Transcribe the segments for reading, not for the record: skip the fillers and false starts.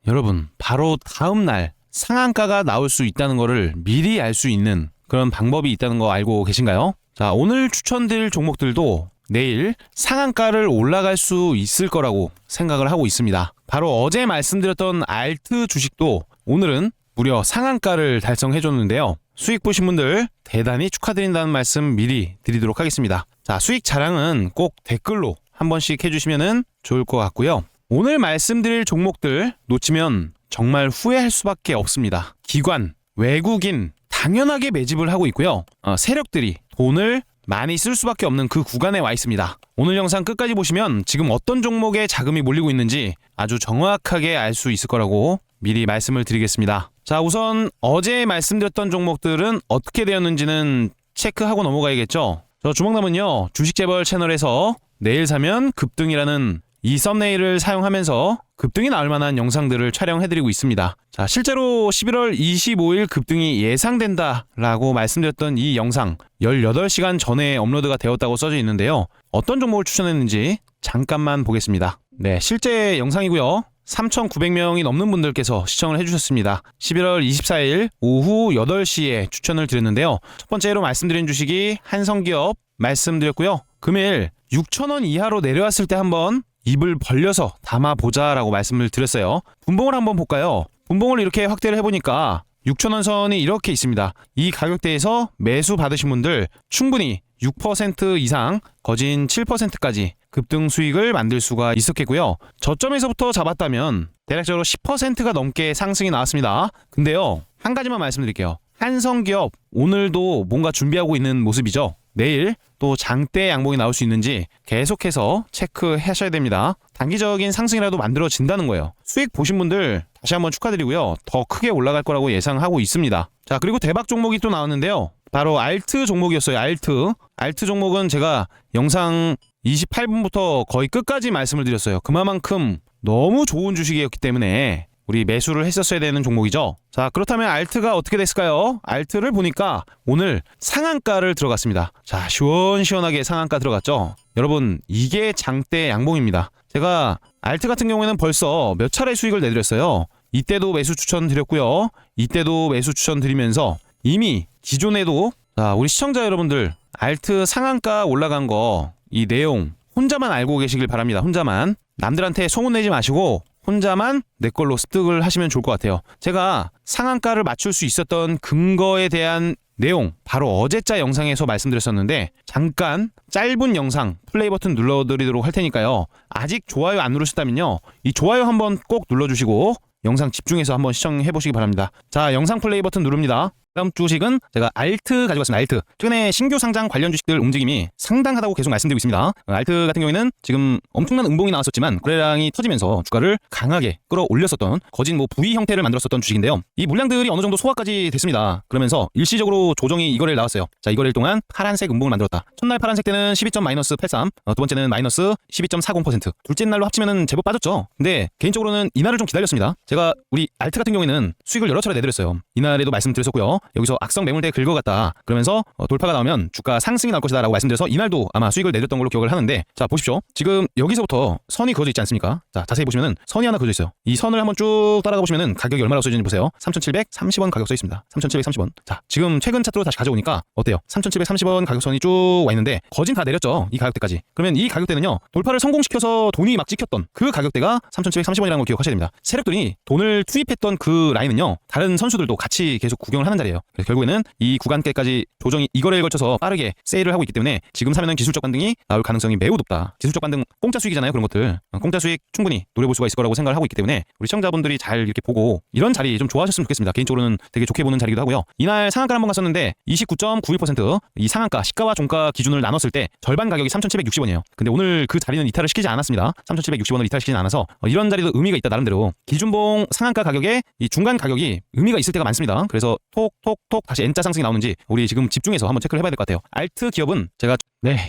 여러분, 바로 다음날 상한가가 나올 수 있다는 거를 미리 알 수 있는 그런 방법이 있다는 거 알고 계신가요? 자, 오늘 추천드릴 종목들도 내일 상한가를 올라갈 수 있을 거라고 생각을 하고 있습니다. 바로 어제 말씀드렸던 알트 주식도 오늘은 무려 상한가를 달성해줬는데요. 수익 보신 분들 대단히 축하드린다는 말씀 미리 드리도록 하겠습니다. 자, 수익 자랑은 꼭 댓글로 한 번씩 해주시면 좋을 것 같고요. 오늘 말씀드릴 종목들 놓치면 정말 후회할 수밖에 없습니다. 기관, 외국인 당연하게 매집을 하고 있고요. 세력들이 돈을 많이 쓸 수밖에 없는 그 구간에 와 있습니다. 오늘 영상 끝까지 보시면 지금 어떤 종목에 자금이 몰리고 있는지 아주 정확하게 알 수 있을 거라고 미리 말씀을 드리겠습니다. 자, 우선 어제 말씀드렸던 종목들은 어떻게 되었는지는 체크하고 넘어가야겠죠. 저 주먹남은요, 주식재벌 채널에서 내일 사면 급등이라는 이 썸네일을 사용하면서 급등이 나올 만한 영상들을 촬영해드리고 있습니다. 자, 실제로 11월 25일 급등이 예상된다라고 말씀드렸던 이 영상 18시간 전에 업로드가 되었다고 써져 있는데요. 어떤 종목을 추천했는지 잠깐만 보겠습니다. 네, 실제 영상이고요. 3,900명이 넘는 분들께서 시청을 해주셨습니다. 11월 24일 오후 8시에 추천을 드렸는데요. 첫 번째로 말씀드린 주식이 한성기업 말씀드렸고요. 금일 6,000원 이하로 내려왔을 때 한번 입을 벌려서 담아보자라고 말씀을 드렸어요. 분봉을 한번 볼까요? 분봉을 이렇게 확대를 해보니까 6,000원 선이 이렇게 있습니다. 이 가격대에서 매수 받으신 분들 충분히 6% 이상, 거진 7%까지 급등 수익을 만들 수가 있었겠고요. 저점에서부터 잡았다면 대략적으로 10%가 넘게 상승이 나왔습니다. 근데요, 한 가지만 말씀드릴게요. 한성기업 오늘도 뭔가 준비하고 있는 모습이죠. 내일 또 장대 양봉이 나올 수 있는지 계속해서 체크하셔야 됩니다. 단기적인 상승이라도 만들어진다는 거예요. 수익 보신 분들 다시 한번 축하드리고요. 더 크게 올라갈 거라고 예상하고 있습니다. 자, 그리고 대박 종목이 또 나왔는데요. 바로 알트 종목이었어요. 알트 종목은 제가 영상 28분부터 거의 끝까지 말씀을 드렸어요. 그만큼 너무 좋은 주식이었기 때문에 우리 매수를 했었어야 되는 종목이죠. 자, 그렇다면 알트가 어떻게 됐을까요? 알트를 보니까 오늘 상한가를 들어갔습니다. 자, 시원시원하게 상한가 들어갔죠. 여러분, 이게 장대 양봉입니다. 제가 알트 같은 경우에는 벌써 몇 차례 수익을 내드렸어요. 이때도 매수 추천 드렸고요. 이때도 매수 추천 드리면서 이미 기존에도, 자, 우리 시청자 여러분들 알트 상한가 올라간 거 이 내용 혼자만 알고 계시길 바랍니다. 혼자만. 남들한테 소문내지 마시고 혼자만 내 걸로 습득을 하시면 좋을 것 같아요. 제가 상한가를 맞출 수 있었던 근거에 대한 내용 바로 어제자 영상에서 말씀드렸었는데 잠깐 짧은 영상 플레이 버튼 눌러드리도록 할 테니까요. 아직 좋아요 안 누르셨다면요, 이 좋아요 한번 꼭 눌러주시고 영상 집중해서 한번 시청해 보시기 바랍니다. 자, 영상 플레이 버튼 누릅니다. 다음 주식은 제가 알트 가지고 왔습니다. 알트. 최근에 신규 상장 관련 주식들 움직임이 상당하다고 계속 말씀드리고 있습니다. 알트 같은 경우에는 지금 엄청난 음봉이 나왔었지만 거래량이 터지면서 주가를 강하게 끌어올렸었던 거진 V 형태를 만들었었던 주식인데요. 이 물량들이 어느 정도 소화까지 됐습니다. 그러면서 일시적으로 조정이 이거래일 나왔어요. 자, 이거래일 동안 파란색 음봉을 만들었다. 첫날 파란색 때는 12.-83, 두 번째는 마이너스 12.40%. 둘째 날로 합치면은 제법 빠졌죠. 근데 개인적으로는 이날을 좀 기다렸습니다. 제가 우리 알트 같은 경우에는 수익을 여러 차례 내드렸어요. 이날에도 말씀드렸었고요. 여기서 악성 매물대 긁어갔다. 그러면서 돌파가 나오면 주가 상승이 나올 것이다 라고 말씀드려서 이날도 아마 수익을 내드렸던 걸로 기억을 하는데, 자, 보십시오. 지금 여기서부터 선이 그어져 있지 않습니까? 자, 자세히 보시면은 선이 하나 그어져 있어요. 이 선을 한번 쭉 따라가 보시면은 가격이 얼마라고 써있는지 보세요. 3,730원 가격 써 있습니다. 3,730원. 자, 지금 최근 차트로 다시 가져오니까 어때요? 3,730원 가격선이 쭉 와 있는데 거진 다 내렸죠. 이 가격대까지. 그러면 이 가격대는요, 돌파를 성공시켜서 돈이 막 찍혔던 그 가격대가 3,730원이라는 걸 기억하셔야 됩니다. 세력들이 돈을 투입했던 그 라인은요, 다른 선수들도 같이 계속 구경을 하는 자리예요. 그래서 결국에는 이 구간대까지 조정이 이거래에 걸쳐서 빠르게 세일을 하고 있기 때문에 지금 사면은 기술적 반등이 나올 가능성이 매우 높다. 기술적 반등 공짜 수익이잖아요. 그런 것들 공짜 수익 충분히 노려볼 수가 있을 거라고 생각을 하고 있기 때문에 우리 시청자분들이 잘 이렇게 보고 이런 자리 좀 좋아하셨으면 좋겠습니다. 개인적으로는 되게 좋게 보는 자리기도 하고요. 이날 상한가 한번 갔었는데 29.91%, 이 상한가 시가와 종가 기준을 나눴을 때 절반 가격이 3,760원이에요. 근데 오늘 그 자리는 이탈을 시키지 않았습니다. 3,760원을 이탈시키지 않아서 이런 자리도 의미가 있다. 나름대로 기준봉 상한가 가격에 이 중간 가격이 의미가 있을 때가 많습니다. 그래서 톡톡톡 다시 N자 상승이 나오는지 우리 지금 집중해서 한번 체크를 해봐야 될 것 같아요. 알트 기업은 제가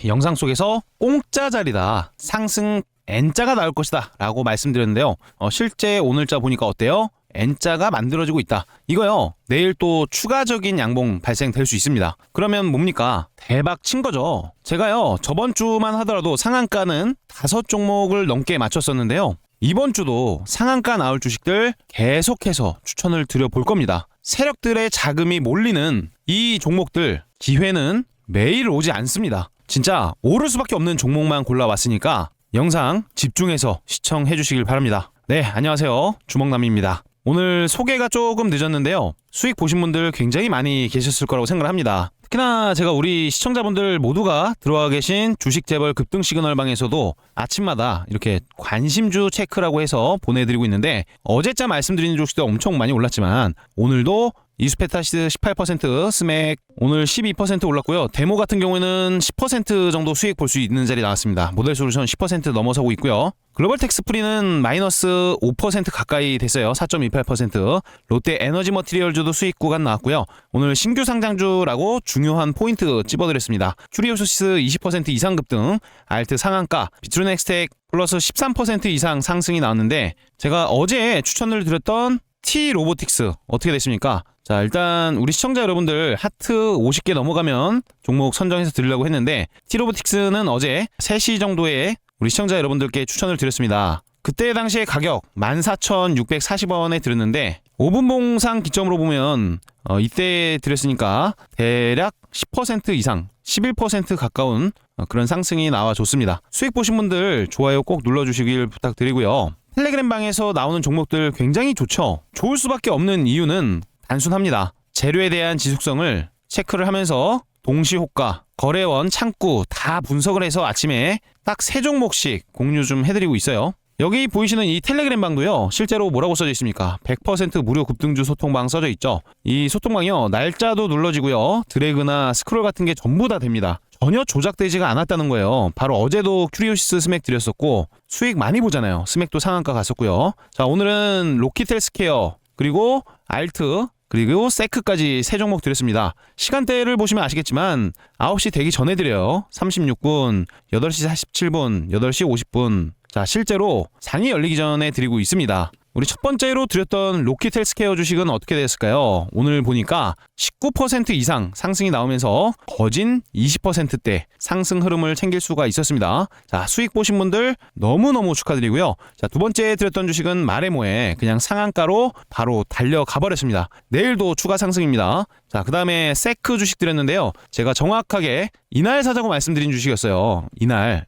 영상 속에서 공짜 자리다, 상승 N자가 나올 것이다 라고 말씀드렸는데요. 실제 오늘자 보니까 어때요? N자가 만들어지고 있다. 이거요, 내일 또 추가적인 양봉 발생될 수 있습니다. 그러면 뭡니까? 대박 친 거죠. 제가요, 저번 주만 하더라도 상한가는 5종목을 넘게 맞췄었는데요. 이번 주도 상한가 나올 주식들 계속해서 추천을 드려볼 겁니다. 세력들의 자금이 몰리는 이 종목들 기회는 매일 오지 않습니다. 진짜 오를 수밖에 없는 종목만 골라왔으니까 영상 집중해서 시청해 주시길 바랍니다. 네, 안녕하세요. 주먹남입니다. 오늘 소개가 조금 늦었는데요. 수익 보신 분들 굉장히 많이 계셨을 거라고 생각을 합니다. 특히나 제가 우리 시청자분들 모두가 들어와 계신 주식 재벌 급등 시그널방에서도 아침마다 이렇게 관심주 체크라고 해서 보내드리고 있는데, 어제자 말씀드린 주식도 엄청 많이 올랐지만 오늘도 이수페타시스 18%, 스맥 오늘 12% 올랐고요. 데모 같은 경우에는 10% 정도 수익 볼 수 있는 자리 나왔습니다. 모델솔루션 10% 넘어서고 있고요. 글로벌 텍스프리는 마이너스 5% 가까이 됐어요. 4.28%. 롯데 에너지 머티리얼즈도 수익 구간 나왔고요. 오늘 신규 상장주라고 중요한 포인트 찝어드렸습니다. 큐리오소시스 20% 이상 급등, 알트 상한가, 비트루넥스텍 플러스 13% 이상 상승이 나왔는데, 제가 어제 추천을 드렸던 T-로보틱스 어떻게 됐습니까? 자, 일단 우리 시청자 여러분들 하트 50개 넘어가면 종목 선정해서 드리려고 했는데, T-로보틱스는 어제 3시 정도에 우리 시청자 여러분들께 추천을 드렸습니다. 그때 당시에 가격 14,640원에 드렸는데 5분 봉상 기점으로 보면 이때 드렸으니까 대략 10% 이상 11% 가까운 그런 상승이 나와줬습니다. 수익 보신 분들 좋아요 꼭 눌러주시길 부탁드리고요. 텔레그램 방에서 나오는 종목들 굉장히 좋죠. 좋을 수밖에 없는 이유는 단순합니다. 재료에 대한 지속성을 체크를 하면서 동시호가, 거래원, 창구 다 분석을 해서 아침에 딱 3종목씩 공유 좀 해드리고 있어요. 여기 보이시는 이 텔레그램 방도요, 실제로 뭐라고 써져 있습니까? 100% 무료 급등주 소통방 써져 있죠. 이 소통방이요, 날짜도 눌러지고요, 드래그나 스크롤 같은 게 전부 다 됩니다. 전혀 조작되지가 않았다는 거예요. 바로 어제도 큐리오시스 스맥 드렸었고 수익 많이 보잖아요. 스맥도 상한가 갔었고요. 자, 오늘은 로키텔스케어, 그리고 알트, 그리고 세크까지 3종목 드렸습니다. 시간대를 보시면 아시겠지만 9시 되기 전에 드려요. 36분, 8시 47분, 8시 50분. 자, 실제로 상이 열리기 전에 드리고 있습니다. 우리 첫 번째로 드렸던 로키텔스케어 주식은 어떻게 됐을까요? 오늘 보니까 19% 이상 상승이 나오면서 거진 20%대 상승 흐름을 챙길 수가 있었습니다. 자, 수익 보신 분들 너무너무 축하드리고요. 자, 두 번째 드렸던 주식은 마레모에 그냥 상한가로 바로 달려가 버렸습니다. 내일도 추가 상승입니다. 자, 그 다음에 세크 주식 드렸는데요. 제가 정확하게 이날 사자고 말씀드린 주식이었어요. 이날.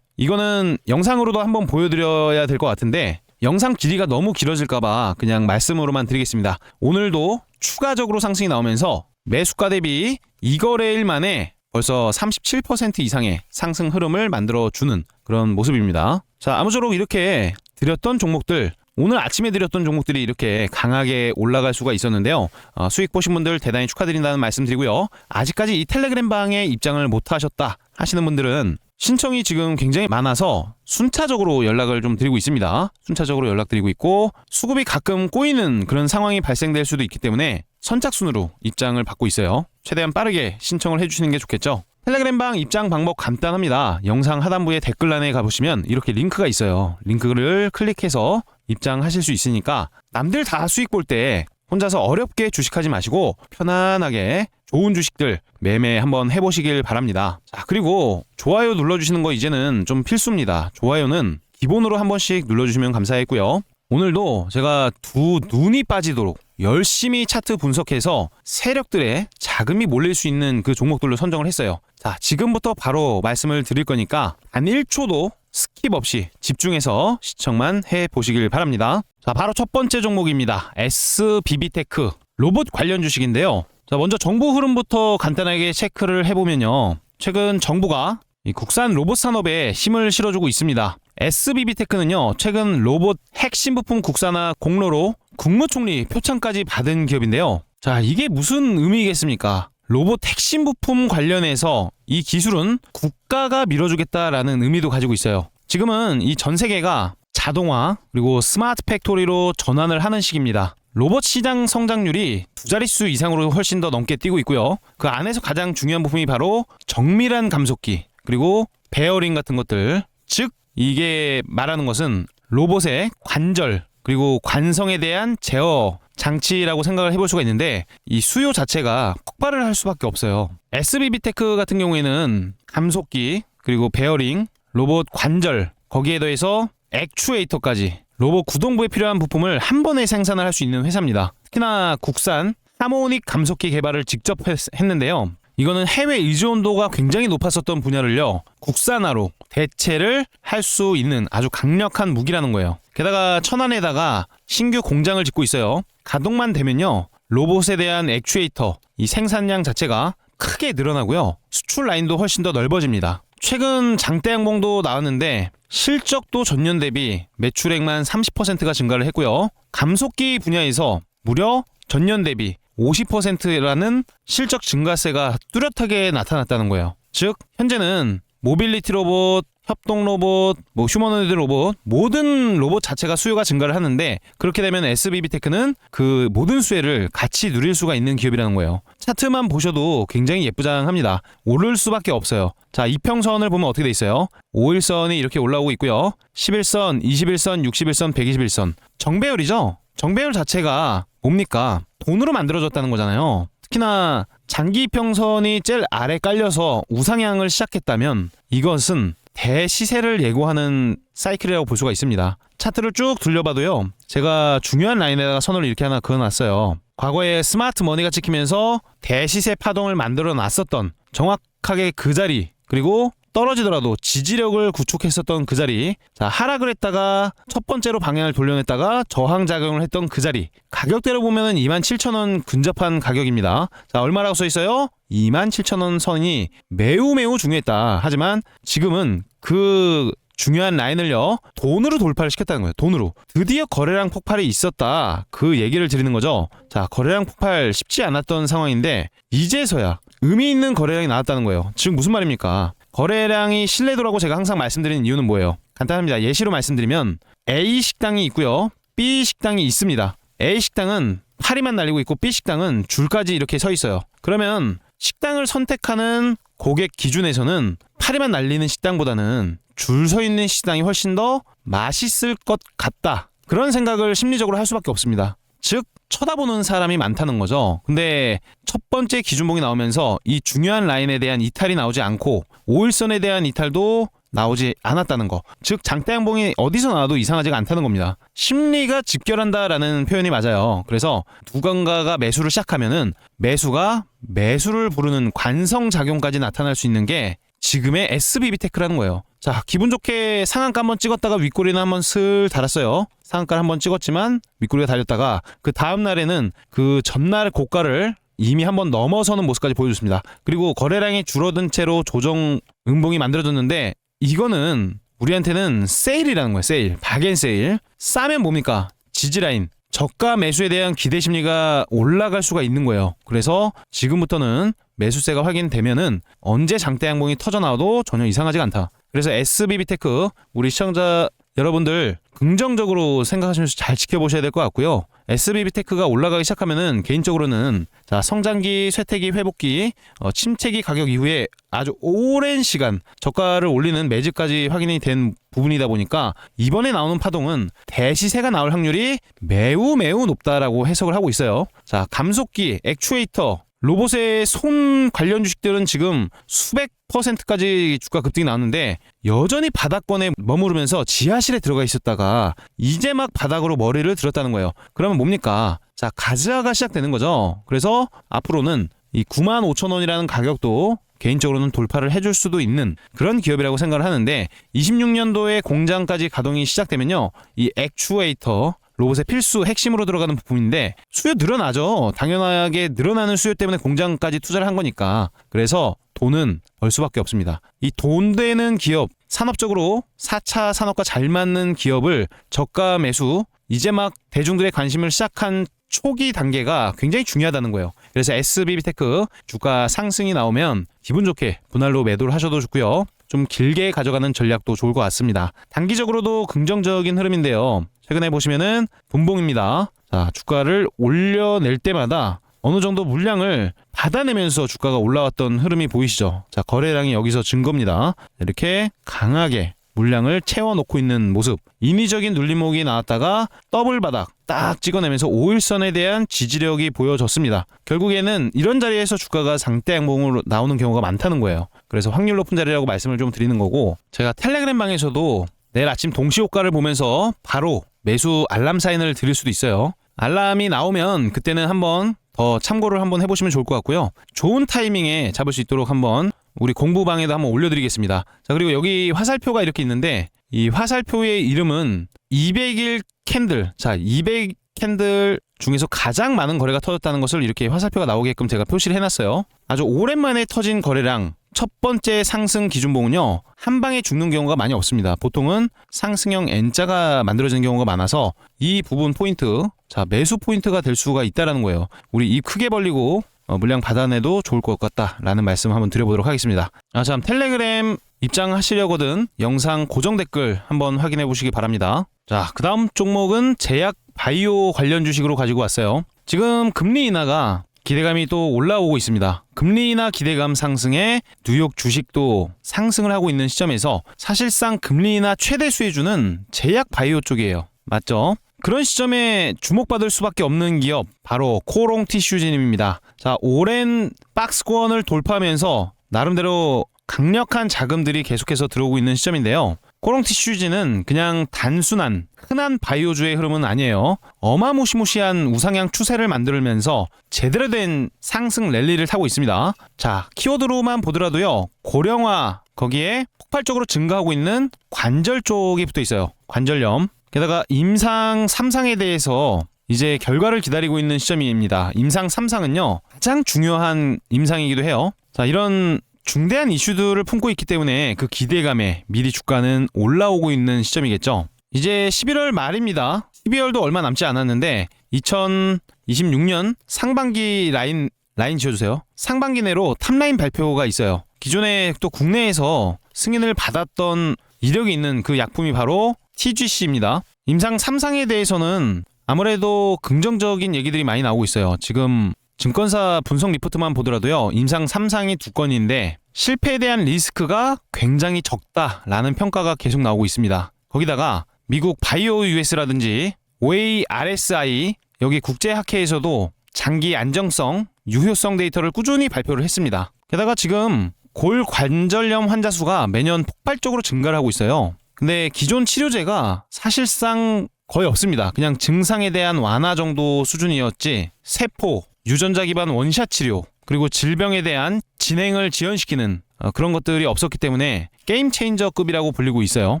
이거는 영상으로도 한번 보여드려야 될 것 같은데 영상 길이가 너무 길어질까봐 그냥 말씀으로만 드리겠습니다. 오늘도 추가적으로 상승이 나오면서 매수가 대비 2거래일 만에 벌써 37% 이상의 상승 흐름을 만들어주는 그런 모습입니다. 자, 아무쪼록 이렇게 드렸던 종목들, 오늘 아침에 드렸던 종목들이 이렇게 강하게 올라갈 수가 있었는데요. 수익 보신 분들 대단히 축하드린다는 말씀 드리고요. 아직까지 이 텔레그램 방에 입장을 못 하셨다 하시는 분들은 신청이 지금 굉장히 많아서 순차적으로 연락을 좀 드리고 있습니다. 순차적으로 연락드리고 있고 수급이 가끔 꼬이는 그런 상황이 발생될 수도 있기 때문에 선착순으로 입장을 받고 있어요. 최대한 빠르게 신청을 해주시는 게 좋겠죠. 텔레그램 방 입장 방법 간단합니다. 영상 하단부에 댓글란에 가보시면 이렇게 링크가 있어요. 링크를 클릭해서 입장하실 수 있으니까 남들 다 수익 볼 때 혼자서 어렵게 주식하지 마시고 편안하게 좋은 주식들 매매 한번 해보시길 바랍니다. 자, 그리고 좋아요 눌러주시는 거 이제는 좀 필수입니다. 좋아요는 기본으로 한 번씩 눌러주시면 감사하겠고요. 오늘도 제가 두 눈이 빠지도록 열심히 차트 분석해서 세력들의 자금이 몰릴 수 있는 그 종목들로 선정을 했어요. 자, 지금부터 바로 말씀을 드릴 거니까 단 1초도 스킵 없이 집중해서 시청만 해보시길 바랍니다. 자, 바로 첫 번째 종목입니다. SBB테크 로봇 관련 주식인데요. 자, 먼저 정보 흐름부터 간단하게 체크를 해보면요. 최근 정부가 이 국산 로봇 산업에 힘을 실어주고 있습니다. SBB테크는요, 최근 로봇 핵심 부품 국산화 공로로 국무총리 표창까지 받은 기업인데요. 자, 이게 무슨 의미겠습니까? 로봇 핵심 부품 관련해서 이 기술은 국가가 밀어주겠다라는 의미도 가지고 있어요. 지금은 이 전 세계가 자동화 그리고 스마트 팩토리로 전환을 하는 시기입니다. 로봇 시장 성장률이 2자릿수 이상으로 훨씬 더 넘게 뛰고 있고요. 그 안에서 가장 중요한 부품이 바로 정밀한 감속기 그리고 베어링 같은 것들, 즉 이게 말하는 것은 로봇의 관절 그리고 관성에 대한 제어 장치라고 생각을 해볼 수가 있는데 이 수요 자체가 폭발을 할 수밖에 없어요. SBB테크 같은 경우에는 감속기 그리고 베어링, 로봇 관절, 거기에 더해서 액추에이터까지 로봇 구동부에 필요한 부품을 한 번에 생산을 할 수 있는 회사입니다. 특히나 국산 하모닉 감속기 개발을 직접 했는데요. 이거는 해외 의존도가 굉장히 높았었던 분야를요, 국산화로 대체를 할 수 있는 아주 강력한 무기라는 거예요. 게다가 천안에다가 신규 공장을 짓고 있어요. 가동만 되면요, 로봇에 대한 액추에이터 이 생산량 자체가 크게 늘어나고요, 수출 라인도 훨씬 더 넓어집니다. 최근 장대 양봉도 나왔는데 실적도 전년 대비 매출액만 30%가 증가를 했고요, 감속기 분야에서 무려 전년 대비 50%라는 실적 증가세가 뚜렷하게 나타났다는 거예요. 즉 현재는 모빌리티 로봇, 협동 로봇, 휴머노이드 로봇, 모든 로봇 자체가 수요가 증가를 하는데, 그렇게 되면 SBB테크는 그 모든 수혜를 같이 누릴 수가 있는 기업이라는 거예요. 차트만 보셔도 굉장히 예쁘장합니다. 오를 수밖에 없어요. 자, 이평선을 보면 어떻게 돼 있어요? 5일선이 이렇게 올라오고 있고요, 11선, 21선, 61선, 121선. 정배열이죠. 정배열 자체가 뭡니까? 돈으로 만들어졌다는 거잖아요. 특히나 장기 이평선이 제일 아래 깔려서 우상향을 시작했다면 이것은 대시세를 예고하는 사이클이라고 볼 수가 있습니다. 차트를 쭉 둘러봐도요, 제가 중요한 라인에다가 선을 이렇게 하나 그어놨어요. 과거에 스마트 머니가 찍히면서 대시세 파동을 만들어 놨었던 정확하게 그 자리, 그리고 떨어지더라도 지지력을 구축했었던 그 자리, 자, 하락을 했다가 첫 번째로 방향을 돌려냈다가 저항작용을 했던 그 자리, 가격대로 보면은 27,000원 근접한 가격입니다. 자, 얼마라고 써있어요? 27,000원 선이 매우 중요했다. 하지만 지금은 그 중요한 라인을요, 돈으로 돌파를 시켰다는 거예요. 돈으로. 드디어 거래량 폭발이 있었다, 그 얘기를 드리는 거죠. 자, 거래량 폭발 쉽지 않았던 상황인데 이제서야 의미 있는 거래량이 나왔다는 거예요. 지금 무슨 말입니까? 거래량이 신뢰도라고 제가 항상 말씀드리는 이유는 뭐예요? 간단합니다. 예시로 말씀드리면 A 식당이 있고요, B 식당이 있습니다. A 식당은 파리만 날리고 있고 B 식당은 줄까지 이렇게 서 있어요. 그러면 식당을 선택하는 고객 기준에서는 파리만 날리는 식당보다는 줄 서 있는 식당이 훨씬 더 맛있을 것 같다, 그런 생각을 심리적으로 할 수밖에 없습니다. 즉 쳐다보는 사람이 많다는 거죠. 근데 첫 번째 기준봉이 나오면서 이 중요한 라인에 대한 이탈이 나오지 않고 5일선에 대한 이탈도 나오지 않았다는 거. 즉 장대 양봉이 어디서 나와도 이상하지가 않다는 겁니다. 심리가 집결한다라는 표현이 맞아요. 그래서 누군가가 매수를 시작하면은 매수가 매수를 부르는 관성작용까지 나타날 수 있는 게 지금의 SBB테크라는 거예요. 자, 기분 좋게 상한가 한번 찍었다가 윗꼬리는 한번 슬 달았어요. 상한가를 한번 찍었지만 윗꼬리가 달렸다가 그 다음 날에는 그 전날 고가를 이미 한번 넘어서는 모습까지 보여줬습니다. 그리고 거래량이 줄어든 채로 조정 음봉이 만들어졌는데, 이거는 우리한테는 세일이라는 거예요. 세일, 박앤세일. 싸면 뭡니까? 지지라인, 저가 매수에 대한 기대 심리가 올라갈 수가 있는 거예요. 그래서 지금부터는 매수세가 확인되면은 언제 장대 양봉이 터져 나와도 전혀 이상하지가 않다. 그래서 SBB테크 우리 시청자 여러분들 긍정적으로 생각하시면서 잘 지켜보셔야 될 것 같고요. SBB테크가 올라가기 시작하면은 개인적으로는 자, 성장기, 쇠퇴기, 회복기, 침체기 가격 이후에 아주 오랜 시간 저가를 올리는 매집까지 확인이 된 부분이다 보니까 이번에 나오는 파동은 대시세가 나올 확률이 매우 높다라고 해석을 하고 있어요. 자, 감속기, 액추에이터, 로봇의 손 관련 주식들은 지금 수백 %까지 주가 급등이 나왔는데 여전히 바닥권에 머무르면서 지하실에 들어가 있었다가 이제 막 바닥으로 머리를 들었다는 거예요. 그러면 뭡니까? 자, 가즈아가 시작되는 거죠. 그래서 앞으로는 이 95,000원이라는 가격도 개인적으로는 돌파를 해줄 수도 있는 그런 기업이라고 생각을 하는데, 26년도에 공장까지 가동이 시작되면요, 이 액추에이터 로봇의 필수 핵심으로 들어가는 부품인데 수요 늘어나죠. 당연하게 늘어나는 수요 때문에 공장까지 투자를 한 거니까. 그래서 돈은 벌 수밖에 없습니다. 이 돈 되는 기업, 산업적으로 4차 산업과 잘 맞는 기업을 저가 매수, 이제 막 대중들의 관심을 시작한 초기 단계가 굉장히 중요하다는 거예요. 그래서 SBB테크 주가 상승이 나오면 기분 좋게 분할로 매도를 하셔도 좋고요, 좀 길게 가져가는 전략도 좋을 것 같습니다. 단기적으로도 긍정적인 흐름인데요, 최근에 보시면은 분봉입니다. 자, 주가를 올려낼 때마다 어느 정도 물량을 받아내면서 주가가 올라왔던 흐름이 보이시죠? 자, 거래량이 여기서 증거입니다. 이렇게 강하게 물량을 채워놓고 있는 모습. 인위적인 눌림목이 나왔다가 더블 바닥 딱 찍어내면서 5일선에 대한 지지력이 보여졌습니다. 결국에는 이런 자리에서 주가가 장대 양봉으로 나오는 경우가 많다는 거예요. 그래서 확률 높은 자리라고 말씀을 좀 드리는 거고, 제가 텔레그램 방에서도 내일 아침 동시 효과를 보면서 바로 매수 알람 사인을 드릴 수도 있어요. 알람이 나오면 그때는 한번 더 참고를 한번 해보시면 좋을 것 같고요. 좋은 타이밍에 잡을 수 있도록 한번 우리 공부방에도 한번 올려드리겠습니다. 자, 그리고 여기 화살표가 이렇게 있는데 이 화살표의 이름은 200일 캔들. 자, 200 캔들 중에서 가장 많은 거래가 터졌다는 것을 이렇게 화살표가 나오게끔 제가 표시를 해놨어요. 아주 오랜만에 터진 거래량 첫 번째 상승 기준봉은요, 한 방에 죽는 경우가 많이 없습니다. 보통은 상승형 N자가 만들어지는 경우가 많아서 이 부분 포인트, 자, 매수 포인트가 될 수가 있다는 거예요. 우리 입 크게 벌리고 물량 받아내도 좋을 것 같다라는 말씀 한번 드려보도록 하겠습니다. 참, 텔레그램 입장하시려거든 영상 고정 댓글 한번 확인해 보시기 바랍니다. 자, 그 다음 종목은 제약 바이오 관련 주식으로 가지고 왔어요. 지금 금리 인하가 기대감이 또 올라오고 있습니다. 금리 인하 기대감 상승에 뉴욕 주식도 상승을 하고 있는 시점에서 사실상 금리 인하 최대 수혜주는 제약 바이오 쪽이에요. 맞죠? 그런 시점에 주목받을 수밖에 없는 기업, 바로 코롱 티슈진입니다. 자, 오랜 박스권을 돌파하면서 나름대로 강력한 자금들이 계속해서 들어오고 있는 시점인데요. 코롱 티슈진은 그냥 단순한 흔한 바이오주의 흐름은 아니에요. 어마무시무시한 우상향 추세를 만들면서 제대로 된 상승 랠리를 타고 있습니다. 자, 키워드로만 보더라도요, 고령화, 거기에 폭발적으로 증가하고 있는 관절 쪽이 붙어 있어요. 관절염. 게다가 임상 3상에 대해서 이제 결과를 기다리고 있는 시점입니다. 임상 3상은요, 가장 중요한 임상이기도 해요. 자, 이런 중대한 이슈들을 품고 있기 때문에 그 기대감에 미리 주가는 올라오고 있는 시점이겠죠. 이제 11월 말입니다. 12월도 얼마 남지 않았는데 2026년 상반기 라인 지어주세요. 상반기 내로 탑라인 발표가 있어요. 기존에 또 국내에서 승인을 받았던 이력이 있는 그 약품이 바로 TGC입니다. 임상 3상에 대해서는 아무래도 긍정적인 얘기들이 많이 나오고 있어요. 지금 증권사 분석 리포트만 보더라도요, 임상 3상이 2건인데 실패에 대한 리스크가 굉장히 적다라는 평가가 계속 나오고 있습니다. 거기다가 미국 바이오 US라든지 OARSI, 여기 국제학회에서도 장기 안정성, 유효성 데이터를 꾸준히 발표를 했습니다. 게다가 지금 골관절염 환자 수가 매년 폭발적으로 증가를 하고 있어요. 근데 기존 치료제가 사실상 거의 없습니다. 그냥 증상에 대한 완화 정도 수준이었지, 세포, 유전자 기반 원샷 치료, 그리고 질병에 대한 진행을 지연시키는 그런 것들이 없었기 때문에 게임 체인저급이라고 불리고 있어요.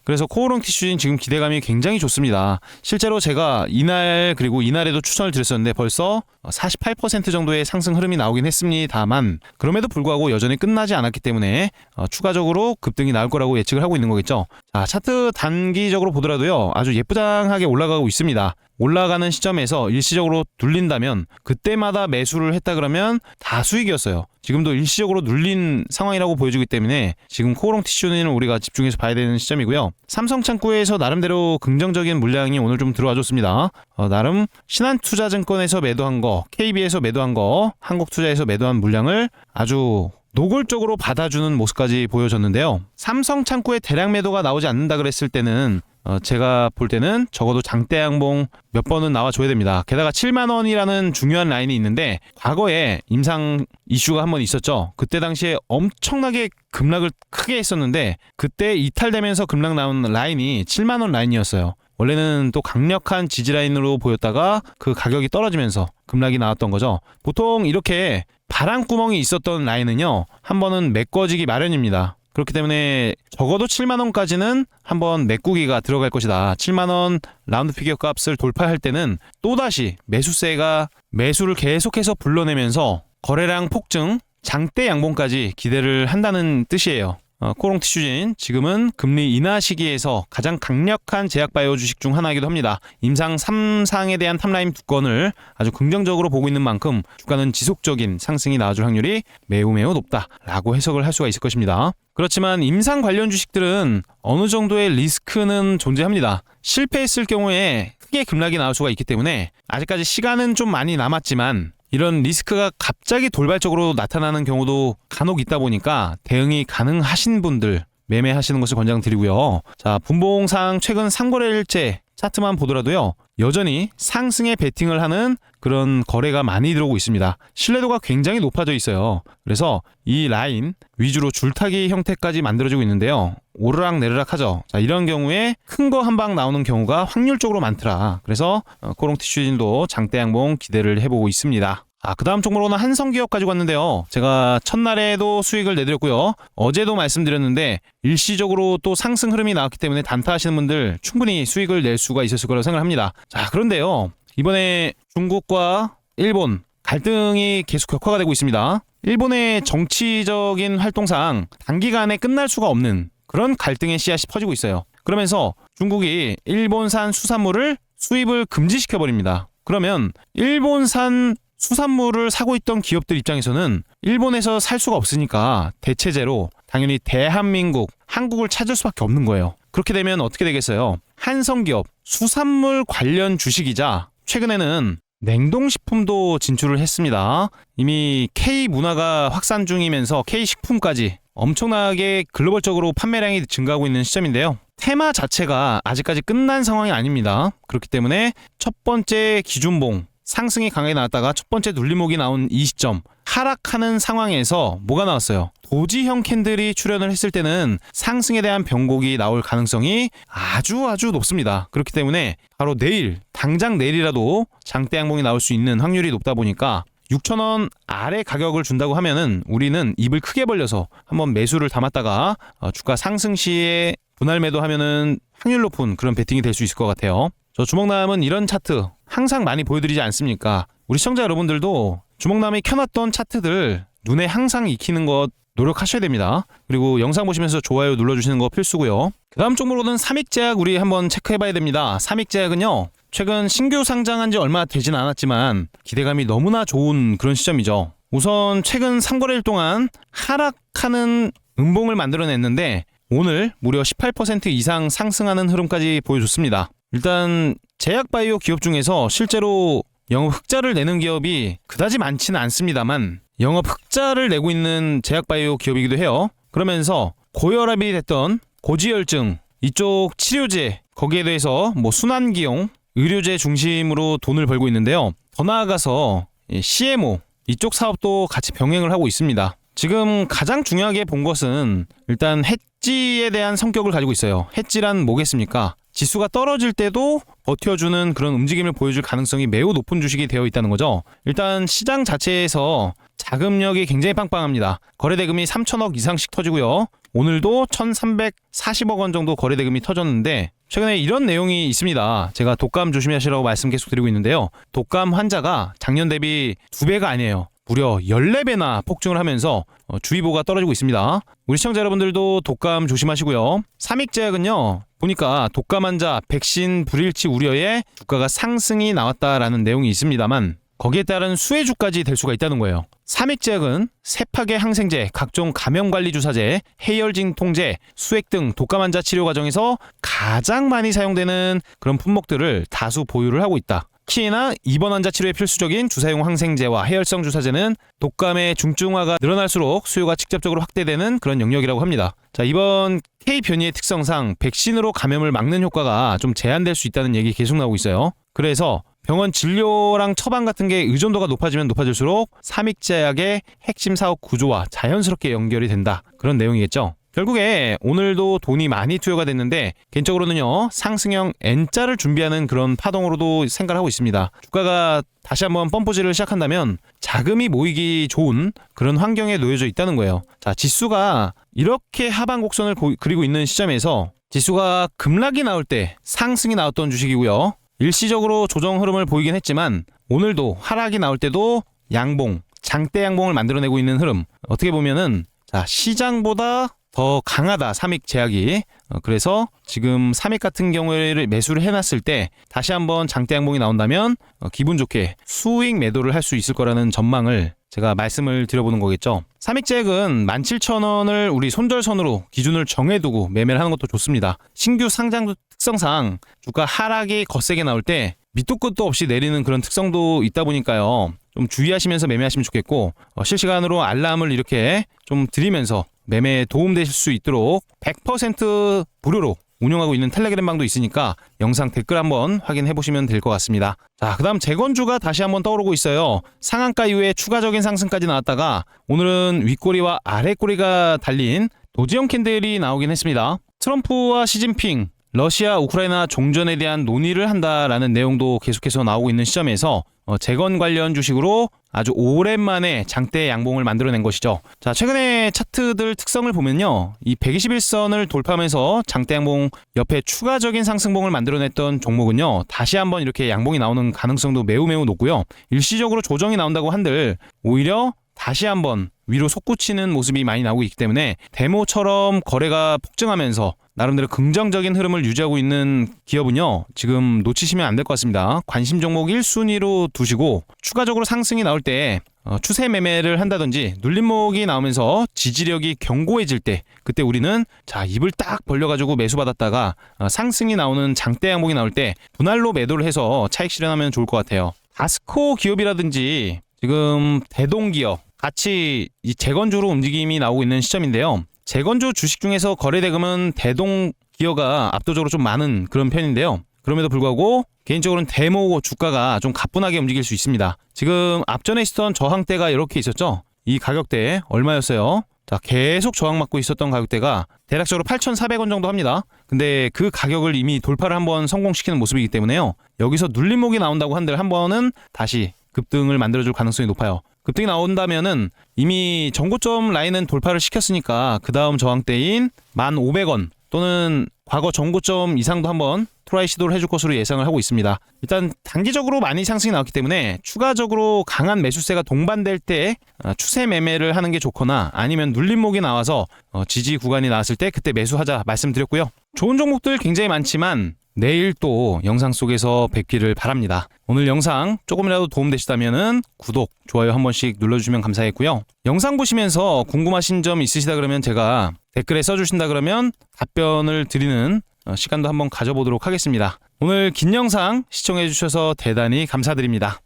그래서 코오롱 티슈진 지금 기대감이 굉장히 좋습니다. 실제로 제가 이날 그리고 이날에도 추천을 드렸었는데 벌써 48% 정도의 상승 흐름이 나오긴 했습니다만, 그럼에도 불구하고 여전히 끝나지 않았기 때문에 추가적으로 급등이 나올 거라고 예측을 하고 있는 거겠죠. 자, 차트 단기적으로 보더라도요, 아주 예쁘장하게 올라가고 있습니다. 올라가는 시점에서 일시적으로 눌린다면 그때마다 매수를 했다 그러면 다 수익이었어요. 지금도 일시적으로 눌린 상황이라고 보여지기 때문에 지금 코오롱 티슈는 우리가 집중해서 봐야 되는 시점이고요. 삼성창구에서 나름대로 긍정적인 물량이 오늘 좀 들어와줬습니다. 나름 신한투자증권에서 매도한 거, KB에서 매도한 거, 한국투자에서 매도한 물량을 아주 노골적으로 받아주는 모습까지 보여졌는데요. 삼성창구에 대량 매도가 나오지 않는다 그랬을 때는 제가 볼 때는 적어도 장대 양봉 몇 번은 나와줘야 됩니다. 게다가 7만원이라는 중요한 라인이 있는데 과거에 임상 이슈가 한번 있었죠. 그때 당시에 엄청나게 급락을 크게 했었는데 그때 이탈되면서 급락 나온 라인이 7만원 라인이었어요. 원래는 또 강력한 지지라인으로 보였다가 그 가격이 떨어지면서 급락이 나왔던 거죠. 보통 이렇게 바람구멍이 있었던 라인은요, 한 번은 메꿔지기 마련입니다. 그렇기 때문에 적어도 7만원까지는 한번 메꾸기가 들어갈 것이다. 7만원 라운드 피겨 값을 돌파할 때는 또다시 매수세가 매수를 계속해서 불러내면서 거래량 폭증, 장대 양봉까지 기대를 한다는 뜻이에요. 코오롱 티슈진 지금은 금리 인하 시기에서 가장 강력한 제약바이오 주식 중 하나이기도 합니다. 임상 3상에 대한 탑라인 2건을 아주 긍정적으로 보고 있는 만큼 주가는 지속적인 상승이 나와줄 확률이 매우 높다라고 해석을 할 수가 있을 것입니다. 그렇지만 임상 관련 주식들은 어느 정도의 리스크는 존재합니다. 실패했을 경우에 크게 급락이 나올 수가 있기 때문에 아직까지 시간은 좀 많이 남았지만 이런 리스크가 갑자기 돌발적으로 나타나는 경우도 간혹 있다 보니까 대응이 가능하신 분들 매매하시는 것을 권장드리고요. 자, 분봉상 최근 3거래일째 차트만 보더라도요. 여전히 상승에 베팅을 하는 그런 거래가 많이 들어오고 있습니다. 신뢰도가 굉장히 높아져 있어요. 그래서 이 라인 위주로 줄타기 형태까지 만들어지고 있는데요. 오르락 내리락 하죠. 자, 이런 경우에 큰 거 한 방 나오는 경우가 확률적으로 많더라. 그래서 코롱티슈진도 장대 양봉 기대를 해보고 있습니다. 그 다음 종목으로는 한성기업 가지고 왔는데요. 제가 첫날에도 수익을 내드렸고요. 어제도 말씀드렸는데 일시적으로 또 상승 흐름이 나왔기 때문에 단타하시는 분들 충분히 수익을 낼 수가 있었을 거라고 생각을 합니다. 자, 그런데요. 이번에 중국과 일본 갈등이 계속 격화가 되고 있습니다. 일본의 정치적인 활동상 단기간에 끝날 수가 없는 그런 갈등의 씨앗이 퍼지고 있어요. 그러면서 중국이 일본산 수산물을 수입을 금지시켜버립니다. 그러면 일본산 수산물을 사고 있던 기업들 입장에서는 일본에서 살 수가 없으니까 대체제로 당연히 대한민국, 한국을 찾을 수밖에 없는 거예요. 그렇게 되면 어떻게 되겠어요? 한성기업, 수산물 관련 주식이자 최근에는 냉동식품도 진출을 했습니다. 이미 K문화가 확산 중이면서 K식품까지 엄청나게 글로벌적으로 판매량이 증가하고 있는 시점인데요. 테마 자체가 아직까지 끝난 상황이 아닙니다. 그렇기 때문에 첫 번째 기준봉, 상승이 강하게 나왔다가 첫 번째 눌림목이 나온 이 시점, 하락하는 상황에서 뭐가 나왔어요? 도지형 캔들이 출현을 했을 때는 상승에 대한 변곡이 나올 가능성이 아주 높습니다. 그렇기 때문에 바로 내일, 당장 내일이라도 장대 양봉이 나올 수 있는 확률이 높다 보니까 6,000원 아래 가격을 준다고 하면은 우리는 입을 크게 벌려서 한번 매수를 담았다가 주가 상승 시에 분할 매도하면은 확률 높은 그런 베팅이 될 수 있을 것 같아요. 저 주먹남은 이런 차트 항상 많이 보여드리지 않습니까? 우리 시청자 여러분들도 주먹남이 켜놨던 차트들 눈에 항상 익히는 것 노력하셔야 됩니다. 그리고 영상 보시면서 좋아요 눌러주시는 거 필수고요. 그 다음 종목으로는 삼익제약 우리 한번 체크해봐야 됩니다. 삼익제약은요, 최근 신규 상장한 지 얼마 되진 않았지만 기대감이 너무나 좋은 그런 시점이죠. 우선 최근 3거래일 동안 하락하는 음봉을 만들어냈는데 오늘 무려 18% 이상 상승하는 흐름까지 보여줬습니다. 일단 제약바이오 기업 중에서 실제로 영업 흑자를 내는 기업이 그다지 많지는 않습니다만 영업 흑자를 내고 있는 제약바이오 기업이기도 해요. 그러면서 고혈압이 됐던 고지혈증 이쪽 치료제 거기에 대해서 순환기용 의료제 중심으로 돈을 벌고 있는데요. 더 나아가서 CMO 이쪽 사업도 같이 병행을 하고 있습니다. 지금 가장 중요하게 본 것은 일단 해지에 대한 성격을 가지고 있어요. 해지란 뭐겠습니까? 지수가 떨어질 때도 버텨주는 그런 움직임을 보여줄 가능성이 매우 높은 주식이 되어 있다는 거죠. 일단 시장 자체에서 자금력이 굉장히 빵빵합니다. 거래대금이 3천억 이상씩 터지고요. 오늘도 1,340억 원 정도 거래대금이 터졌는데 최근에 이런 내용이 있습니다. 제가 독감 조심하시라고 말씀 계속 드리고 있는데요. 독감 환자가 작년 대비 2배가 아니에요. 무려 14배나 폭증을 하면서 주의보가 떨어지고 있습니다. 우리 시청자 여러분들도 독감 조심하시고요. 삼익제약은요, 보니까 독감 환자 백신 불일치 우려에 주가가 상승이 나왔다라는 내용이 있습니다만 거기에 따른 수혜주까지 될 수가 있다는 거예요. 삼익제약은 세파계 항생제, 각종 감염관리 주사제, 해열진 통제, 수액 등 독감 환자 치료 과정에서 가장 많이 사용되는 그런 품목들을 다수 보유를 하고 있다. 특히나 입원 환자 치료에 필수적인 주사용 항생제와 해열성 주사제는 독감의 중증화가 늘어날수록 수요가 직접적으로 확대되는 그런 영역이라고 합니다. 자, 이번 K 변이의 특성상 백신으로 감염을 막는 효과가 좀 제한될 수 있다는 얘기 계속 나오고 있어요. 그래서 병원 진료랑 처방 같은 게 의존도가 높아지면 높아질수록 삼익제약의 핵심 사업 구조와 자연스럽게 연결이 된다. 그런 내용이겠죠. 결국에 오늘도 돈이 많이 투여가 됐는데 개인적으로는요, 상승형 N자를 준비하는 그런 파동으로도 생각을 하고 있습니다. 주가가 다시 한번 펌프질을 시작한다면 자금이 모이기 좋은 그런 환경에 놓여져 있다는 거예요. 자, 지수가 이렇게 하방 곡선을 그리고 있는 시점에서 지수가 급락이 나올 때 상승이 나왔던 주식이고요. 일시적으로 조정 흐름을 보이긴 했지만 오늘도 하락이 나올 때도 양봉, 장대 양봉을 만들어내고 있는 흐름. 어떻게 보면은 시장보다 더 강하다, 삼익제약이. 그래서 지금 삼익 같은 경우에를 매수를 해놨을 때 다시 한번 장대 양봉이 나온다면 기분 좋게 수익 매도를 할 수 있을 거라는 전망을 제가 말씀을 드려보는 거겠죠. 삼익제약은 17,000원을 우리 손절선으로 기준을 정해두고 매매를 하는 것도 좋습니다. 신규 상장 특성상 주가 하락이 거세게 나올 때 밑도 끝도 없이 내리는 그런 특성도 있다 보니까요. 좀 주의하시면서 매매하시면 좋겠고 실시간으로 알람을 이렇게 좀 드리면서 매매에 도움되실 수 있도록 100% 무료로 운영하고 있는 텔레그램 방도 있으니까 영상 댓글 한번 확인해 보시면 될 것 같습니다. 자, 그다음 재건주가 다시 한번 떠오르고 있어요. 상한가 이후에 추가적인 상승까지 나왔다가 오늘은 윗꼬리와 아랫꼬리가 달린 도지형 캔들이 나오긴 했습니다. 트럼프와 시진핑 러시아 우크라이나 종전에 대한 논의를 한다라는 내용도 계속해서 나오고 있는 시점에서 재건 관련 주식으로 아주 오랜만에 장대 양봉을 만들어낸 것이죠. 자, 최근에 차트들 특성을 보면요, 이 121선을 돌파하면서 장대 양봉 옆에 추가적인 상승봉을 만들어냈던 종목은요, 다시 한번 이렇게 양봉이 나오는 가능성도 매우 높고요. 일시적으로 조정이 나온다고 한들 오히려 다시 한번 위로 솟구치는 모습이 많이 나오고 있기 때문에 데모처럼 거래가 폭증하면서 나름대로 긍정적인 흐름을 유지하고 있는 기업은요, 지금 놓치시면 안 될 것 같습니다. 관심 종목 1순위로 두시고 추가적으로 상승이 나올 때 추세 매매를 한다든지 눌림목이 나오면서 지지력이 견고해질 때, 그때 우리는 자, 입을 딱 벌려가지고 매수받았다가 상승이 나오는 장대 양봉이 나올 때 분할로 매도를 해서 차익 실현하면 좋을 것 같아요. 다스코 기업이라든지 지금 대동기업 같이 이 재건주로 움직임이 나오고 있는 시점인데요. 재건주 주식 중에서 거래대금은 대동기업가 압도적으로 좀 많은 그런 편인데요. 그럼에도 불구하고 개인적으로는 대모 주가가 좀 가뿐하게 움직일 수 있습니다. 지금 앞전에 있었던 저항대가 이렇게 있었죠. 이 가격대 얼마였어요? 자, 계속 저항받고 있었던 가격대가 대략적으로 8,400원 정도 합니다. 근데 그 가격을 이미 돌파를 한번 성공시키는 모습이기 때문에요. 여기서 눌림목이 나온다고 한들 한 번은 다시 급등을 만들어줄 가능성이 높아요. 급등이 나온다면은 이미 전고점 라인은 돌파를 시켰으니까 그 다음 저항대인 1,500원 또는 과거 전고점 이상도 한번 트라이 시도를 해줄 것으로 예상을 하고 있습니다. 일단 단기적으로 많이 상승이 나왔기 때문에 추가적으로 강한 매수세가 동반될 때 추세 매매를 하는 게 좋거나 아니면 눌림목이 나와서 지지 구간이 나왔을 때 그때 매수하자 말씀드렸고요. 좋은 종목들 굉장히 많지만 내일 또 영상 속에서 뵙기를 바랍니다. 오늘 영상 조금이라도 도움되시다면 구독, 좋아요 한 번씩 눌러주시면 감사하겠고요. 영상 보시면서 궁금하신 점 있으시다 그러면 제가 댓글에 써주신다 그러면 답변을 드리는 시간도 한번 가져보도록 하겠습니다. 오늘 긴 영상 시청해주셔서 대단히 감사드립니다.